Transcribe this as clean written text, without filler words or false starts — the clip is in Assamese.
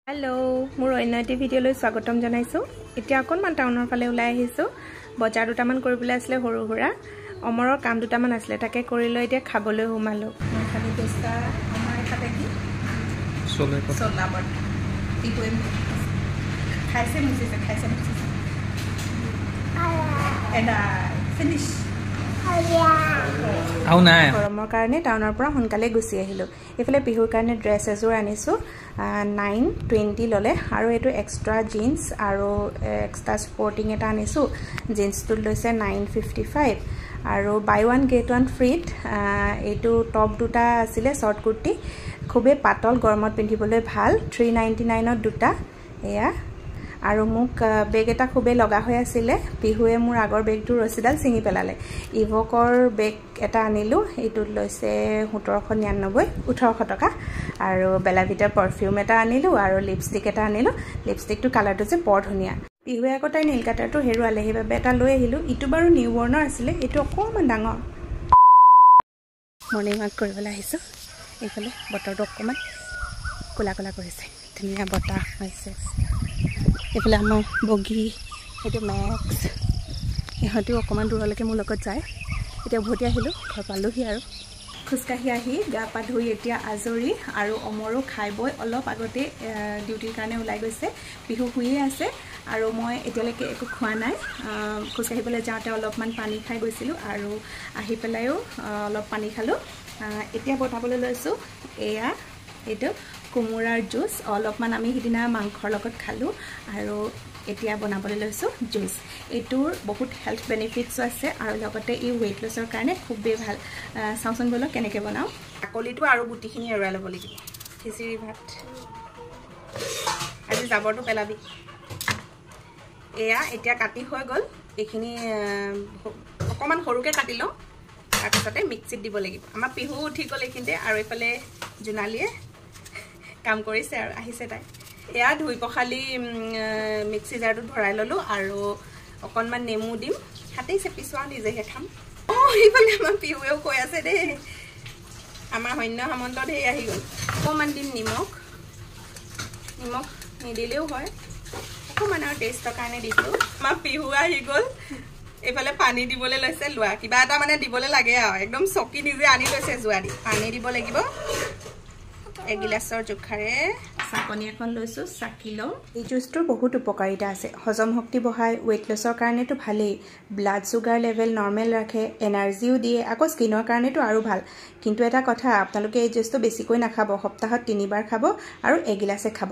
हेलो मोर अन्य एटी भिडिओলৈ स्वागतम जनाइছো এতিয়া অকনমান টাউনৰ ফালে ওলাই আহিছো বজাৰ দুটামান কৰিবলৈ আসলে হৰু হৰা অমৰৰ কাম দুটামান আসলে তাকে কৰি লৈ এতিয়া খাবলৈ হুমালো মই খালি দস্তা আমাৰ খাতে কি সোলা বট ইটোই খাইছে এডা ফিনিশ আউ নাই গৰমৰ কাৰণে টাউনৰ পৰা হনকালে গুছি আহিলো এফালে বিহুৰ কাৰণে ড্ৰেছ এজোৰ আনিছো 920 ললে আৰু এটো এক্সট্ৰা জিন্স আৰু এক্সট্ৰা স্পৰ্টিং এটা আনিছো জিন্সটো লৈছে 955 আৰু বাই ওয়ান গেট ওয়ান ফ্ৰীত এটো টপ দুটা আছিল শৰ্ট কুৰ্তি খুবে পাতল গৰমত পিন্ধিবলৈ ভাল 399 ত দুটা এয়া আৰু মোক বেগ এটা খুবে লগা হৈ আছিল বিহুৱে মোৰ আগৰ বেগটো ৰছিডাল চিঙি পেলালে ইভকৰ বেগ এটা আনিলো এটো লৈছে 1799 টকা আৰু বেলাভিটাৰ পাৰফিউম এটা আনিলো আৰু লিপষ্টিক এটা আনিলো লিপষ্টিকটো কালাৰটো যে বৰ ধুনিয়া বিহুৱে আকটাই নীল কাটাৰটো হেৰুৱালে হেবাবে এটা লৈ আহিলো ইটো বাৰু নিউ বৰ্ণৰ আছিল এটো অকমান ডাঙৰ মৰ্নিং ৱাক কৰিবলৈ আহিছো এইফালে বতৰটো অকমান কোলা কোলা কৰিছে ধুনিয়া বতাহ হৈছে এফালে আমাৰ বগি এটো ম্যাক্স ইহঁতেও অকমান দূৰলৈকে মোৰ লগত যায় এতিয়া ভটি আহিলো ঘৰ পালোহি আৰু খুসকাহি আহি গা পা ধুই এতিয়া আজৰি আৰু অমৰো খাই বই অলপ আগতে ডিউটিৰ কাৰণে ওলাই গৈছে বিহু হুইয়ে আছে আৰু মই এতিয়ালৈকে একো খোৱা নাই খুসকাহিবলৈ যাওঁতে অলপমান পানী খাই গৈছিলো আৰু আহি পেলাইও অলপ পানী খালো এতিয়া বনাবলৈ লৈছো এয়া এটো কুমুৰাৰ জুস অলপমান আমি হিদিনা মাংসৰ লগত খালো আৰু এতিয়া বনাবলৈ লৈছো জুস এটোৰ বহুত হেলথ বেনিফিটস আছে আৰু লগতে ই ওয়েট লছৰ কাৰণে খুবেই ভাল সাউসন বলো কেনেকে বনাও আকলিটো আৰু গুটিখিনি এৰুৱা ল'ব লাগিব খিচিৰি ভাত আজি জাবৰটো পেলাবি এয়া এতিয়া কাটি হৈ গল এখিনি অকমান সৰুকে কাটি লওঁ তাৰপিছতে মিক্সিত দিব লাগিব আমাৰ পিহু উঠি গল এখিনতে আৰু এফালে জুনালিয়ে কাম কৰিছে আৰু আহিছে তাই এয়া ধুই পখালি মিক্সি জাৰটো ভৰাই ললো আৰু অকনমান নেমু দিম হাতেই চেপিছোৱা নিজেহে খাম ইফালে আমাৰ পিহুৱেও কৈ আছে দে আমাৰ হন্য সামন্তত হে আহি গল অকমান দিম নিমখ নিদিলেও হয় অকমান আৰু টেষ্টৰ কাৰণে দিছো আমাৰ পিহু আহি গল এফালে পানী দিবলৈ লৈছে লোৱা কিবা এটা মানে দিবলৈ লাগে আৰু একদম চকি নিজে আনি লৈছে জুৱা দি পানী দিব লাগিব এক গিলাসৰ জোখাৰে চাকনি এখন লৈছো চাকিলো এই জুসটোৰ বহুত উপকাৰিতা আছে হজম শক্তি বঢ়ায় ওয়েট লছৰ কাৰণেটো ভালেই ব্লাড সুগাৰ লেভেল নৰমাল ৰাখে এনাৰ্জিও দিয়ে আকৌ স্কিনৰ কাৰণেটো আৰু ভাল কিন্তু এটা কথা আপোনালোকে এই জুসটো বেছিকৈ নাখাব সপ্তাহত 3 বাৰ খাব আৰু এক গিলাসে খাব